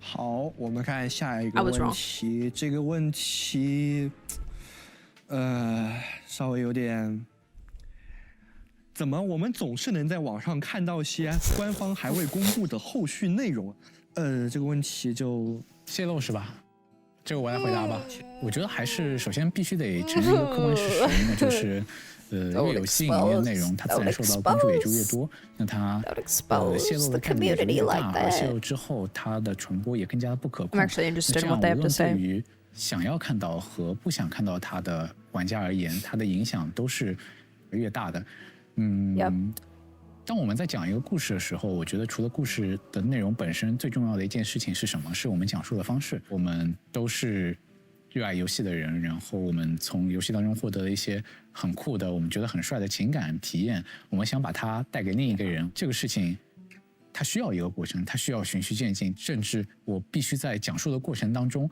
好，我们看下一个问题。这个问题，稍微有点，怎么我们总是能在网上看到些官方还未公布的后续内容？这个问题就泄露是吧？这个我来回答吧。我觉得还是首先必须得承认一个客观事实，那就是越有吸引力的内容，它自然受到关注也就越多，那它泄露的概率也就越大，而泄露之后它的传播也更加不可控。那这样无论对于想要看到和不想看到它的玩家而言，它的影响都是越大的。当我们在讲一个故事的时候，我觉得除了故事的内容本身，最重要的一件事情是什么？是我们讲述的方式。我们都是热爱游戏的人，然后我们从游戏当中获得了一些很酷的、我们觉得很帅的情感体验，我们想把它带给另一个人。这个事情它需要一个过程，它需要循序渐进，甚至我必须在讲述的过程当中，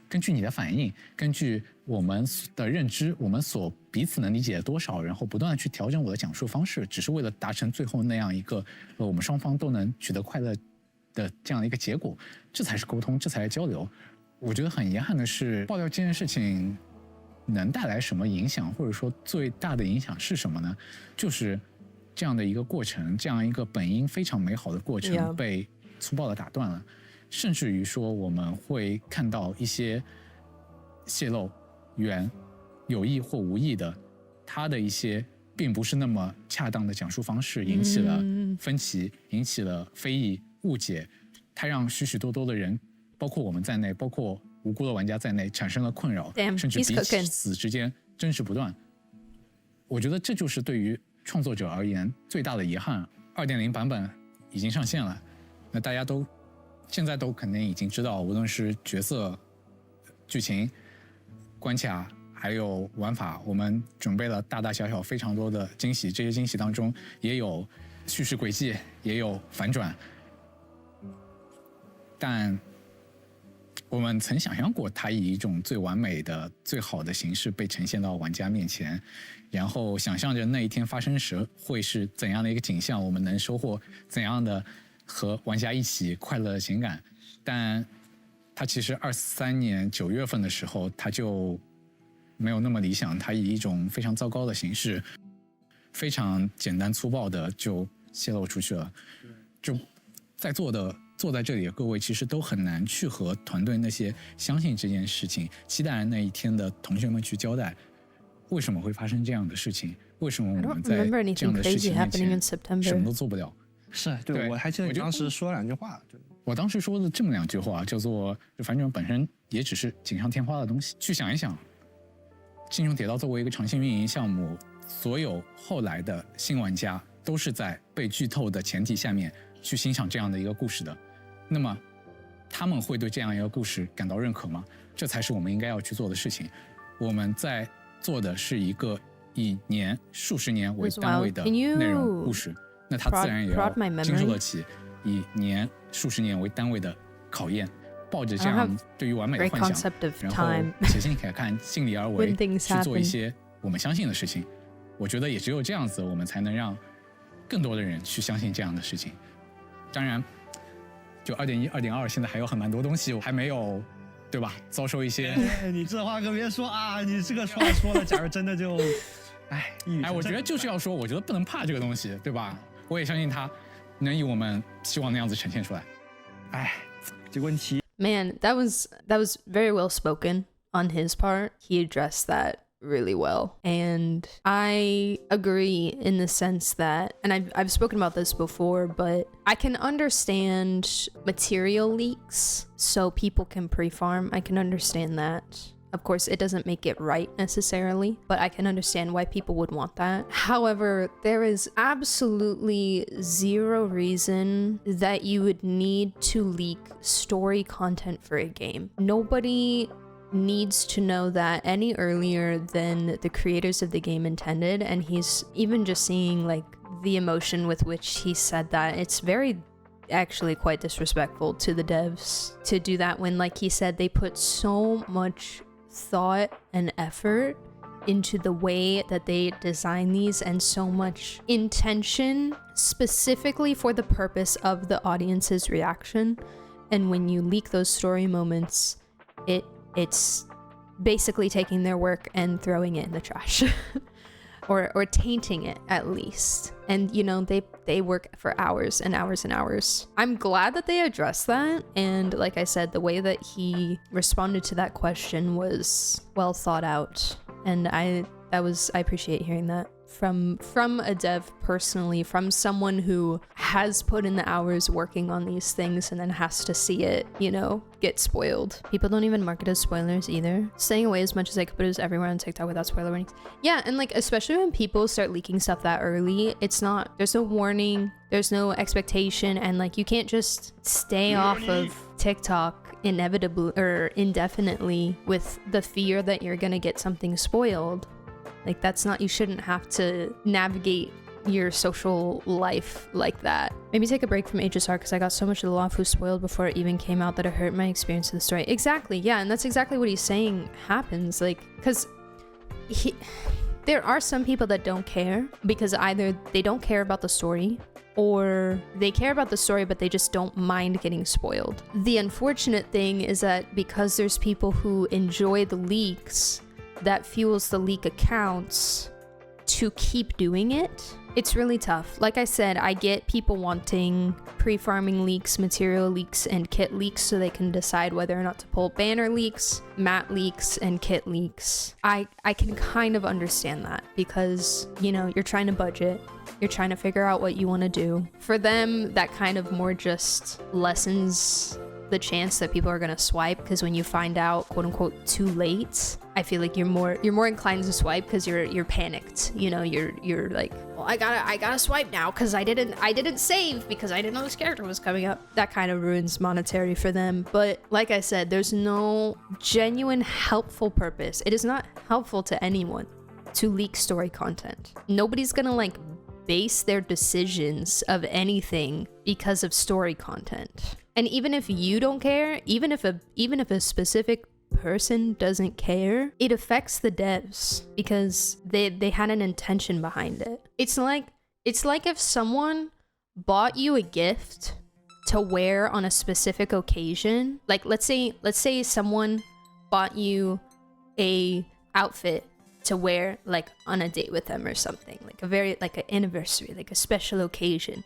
根据你的反应，根据我们的认知，我们所彼此能理解多少，然后不断的去调整我的讲述方式，只是为了达成最后那样一个我们双方都能取得快乐的这样的一个结果，这才是沟通，这才是交流。我觉得很遗憾的是，爆料这件事情能带来什么影响，或者说最大的影响是什么呢？就是这样的一个过程，这样一个本应非常美好的过程被粗暴的打断了，甚至于说我们会看到一些泄露源有意或无意的，它的一些并不是那么恰当的讲述方式引起了分歧，引起了非议误解，它让许许多多的人，包括我们在内，包括无辜的玩家在内产生了困扰，甚至彼此之间争执不断。我觉得这就是对于创作者而言最大的遗憾。2.0 版本已经上线了，那大家都现在都肯定已经知道，无论是角色、剧情、关卡还有玩法，我们准备了大大小小非常多的惊喜，这些惊喜当中也有叙事轨迹，也有反转，但我们曾想象过它以一种最完美的、最好的形式被呈现到玩家面前，然后想象着那一天发生时会是怎样的一个景象，我们能收获怎样的和玩家一起快乐的情感。但它其实23年9月份的时候，它就没有那么理想，它以一种非常糟糕的形式，非常简单粗暴的就泄露出去了。就在坐在这里的各位，其实都很难去和团队那些相信这件事情、期待那一天的同学们去交代，为什么会发生这样的事情？为什么我们在这样的事情面前什么都做不了？是对，我还记得你当时说2句话。我当时说的这么2句话，叫做反正本身也只是锦上添花的东西。去想一想，星穹铁道作为一个长线运营项目，所有后来的新玩家都是在被剧透的前提下面去欣赏这样的一个故事的。那么他们会对这样一个故事感到认可吗？这才是我们应该要去做的事情。我们在做的是一个以数十年为单位的内容故事，那它自然也要经受得起以数十年为单位的考验。抱着这样对于完美的幻想，然后且行且看，尽力而为，去做一些我们相信的事情。我觉得也只有这样子，我们才能让更多的人去相信这样的事情。当然就 2.1 2.2 现在还有蛮多东西我还没有，对吧，遭受一些你这话可别说啊，你这个话说了，假如真的就我觉得就是要说，我觉得不能怕这个东西，对吧？我也相信它能以我们希望的样子呈现出来。这个问题 Man, that was very well spoken on his part. He addressed that really well. And I agree in the sense that, and I've spoken about this before, but I can understand material leaks so people can pre-farm. I can understand that. Of course, it doesn't make it right necessarily, but I can understand why people would want that. However, there is absolutely zero reason that you would need to leak story content for a game. Nobody needs to know that any earlier than the creators of the game intended, and he's even just seeing like the emotion with which he said that, it's very actually quite disrespectful to the devs to do that when, like he said, they put so much thought and effort into the way that they design these and so much intention specifically for the purpose of the audience's reaction. And when you leak those story moments, it's basically taking their work and throwing it in the trash. or tainting it, at least. And you know, they work for hours and hours and hours. I'm glad that they addressed that, and like I said, the way that he responded to that question was well thought out, and I appreciate hearing that from a dev personally, from someone who has put in the hours working on these things and then has to see it, you know, get spoiled. People don't even mark it as spoilers either. Staying away as much as I could put it everywhere on TikTok without spoiler warnings. Yeah, and like, especially when people start leaking stuff that early, there's no warning, there's no expectation, and like, you can't just stay off of TikTok inevitably or indefinitely with the fear that you're gonna get something spoiled. Like, that's not, you shouldn't have to navigate your social life like that. Maybe take a break from HSR because I got so much of the Lafu spoiled before it even came out that it hurt my experience of the story. Exactly, yeah, and that's exactly what he's saying happens. Like, because there are some people that don't care because either they don't care about the story or they care about the story but they just don't mind getting spoiled. The unfortunate thing is that because there's people who enjoy the leaks, that fuels the leak accounts to keep doing it. It's really tough. Like I said, I get people wanting pre-farming leaks, material leaks, and kit leaks so they can decide whether or not to pull banner leaks, mat leaks, and kit leaks. I can kind of understand that because, you know, you're trying to budget, you're trying to figure out what you want to do. For them, that kind of more just lessens the chance that people are gonna swipe, because when you find out quote unquote too late, I feel like you're more inclined to swipe because you're panicked. You know, you're like, well, I gotta swipe now because I didn't save because I didn't know this character was coming up. That kind of ruins monetary for them. But like I said, there's no genuine helpful purpose. It is not helpful to anyone to leak story content. Nobody's gonna like base their decisions of anything because of story content. And even if you don't care, even if a specific person doesn't care, it affects the devs because they had an intention behind it. It's like if someone bought you a gift to wear on a specific occasion. Like let's say someone bought you a outfit to wear like on a date with them or something, like an anniversary, like a special occasion.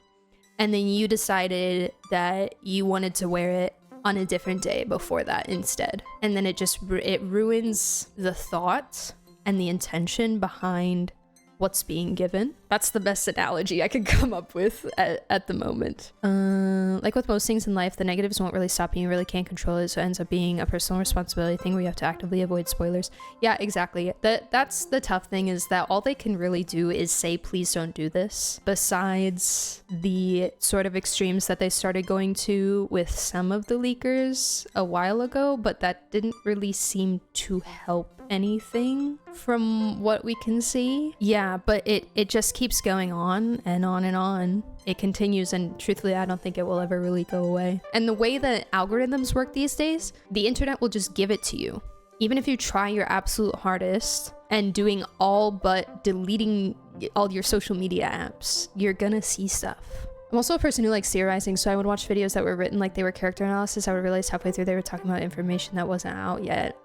And then you decided that you wanted to wear it on a different day before that instead. And then it ruins the thought and the intention behind what's being given. That's the best analogy I could come up with at the moment. Like with most things in life, the negatives won't really stop you. You really can't control it, so it ends up being a personal responsibility thing where you have to actively avoid spoilers. Yeah, exactly. That's the tough thing, is that all they can really do is say, please don't do this. Besides the sort of extremes that they started going to with some of the leakers a while ago, but that didn't really seem to help anything from what we can see. Yeah, but it just keeps going on and on and on. It continues, and truthfully, I don't think it will ever really go away. And the way that algorithms work these days, the internet will just give it to you. Even if you try your absolute hardest and doing all but deleting all your social media apps, you're gonna see stuff. I'm also a person who likes theorizing, so I would watch videos that were written like they were character analysis. I would realize halfway through they were talking about information that wasn't out yet.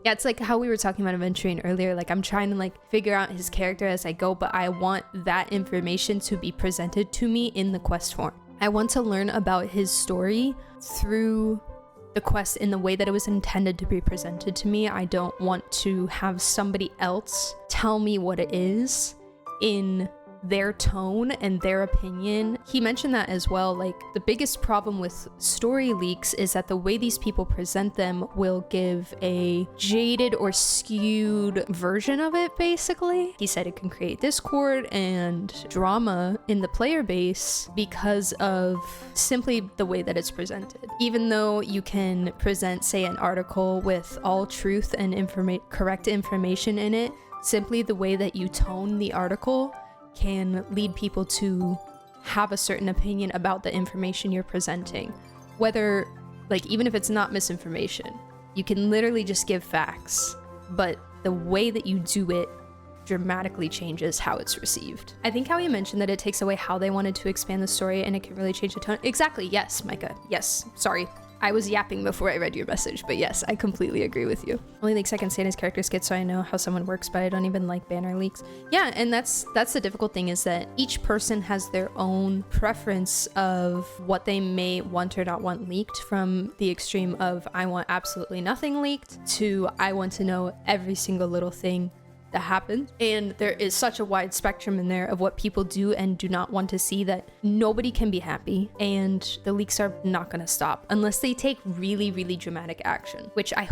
Yeah, it's like how we were talking about Aventurine earlier. Like, I'm trying to like figure out his character as I go, but I want that information to be presented to me in the quest form. I want to learn about his story through the quest in the way that it was intended to be presented to me. I don't want to have somebody else tell me what it is in their tone and their opinion. He mentioned that as well. Like, the biggest problem with story leaks is that the way these people present them will give a jaded or skewed version of it, basically. He said it can create discord and drama in the player base because of simply the way that it's presented. Even though you can present, say, an article with all truth and correct information in it, simply the way that you tone the article can lead people to have a certain opinion about the information you're presenting. Whether, like, even if it's not misinformation, you can literally just give facts, but the way that you do it dramatically changes how it's received. I think how you mentioned that it takes away how they wanted to expand the story and it can really change the tone. Exactly, yes, Micah, yes, sorry. I was yapping before I read your message, but yes, I completely agree with you. Only leaks I can say in his character skits so I know how someone works, but I don't even like banner leaks. Yeah, and that's the difficult thing, is that each person has their own preference of what they may want or not want leaked, from the extreme of I want absolutely nothing leaked to I want to know every single little thing that happened. And there is such a wide spectrum in there of what people do and do not want to see that nobody can be happy, and the leaks are not going to stop unless they take really, really dramatic action, which I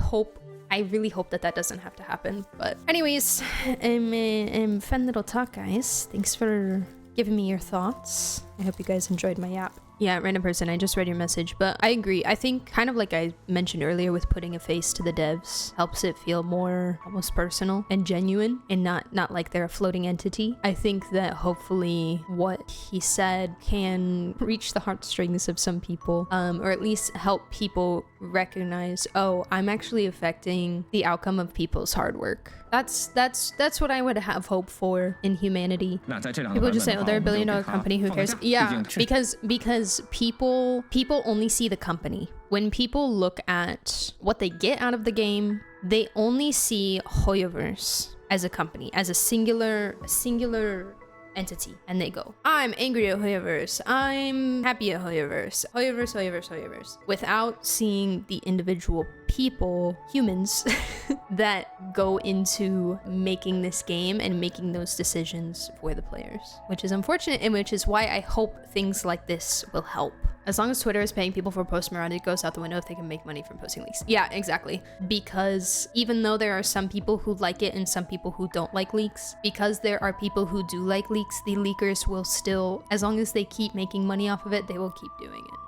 really hope that doesn't have to happen. But anyways, fun little talk, guys. Thanks for giving me your thoughts. I hope you guys enjoyed my yap. Yeah, random person, I just read your message, but I agree. I think kind of like I mentioned earlier with putting a face to the devs helps it feel more almost personal and genuine and not like they're a floating entity. I think that hopefully what he said can reach the heartstrings of some people, or at least help people recognize, oh, I'm actually affecting the outcome of people's hard work. That's what I would have hope for in humanity. People just say, oh, they're a billion-dollar company, who cares? Yeah, because people only see the company. When people look at what they get out of the game, they only see hoyoverse as a company, as a singular entity, and they go, I'm angry at hoyoverse, I'm happy at hoyoverse, without seeing the individual people, humans, that go into making this game and making those decisions for the players, which is unfortunate, and which is why I hope things like this will help. As long as Twitter is paying people for posting around, it goes out the window if they can make money from posting leaks. Yeah, exactly. Because even though there are some people who like it and some people who don't like leaks, because there are people who do like leaks, the leakers will still, as long as they keep making money off of it, they will keep doing it.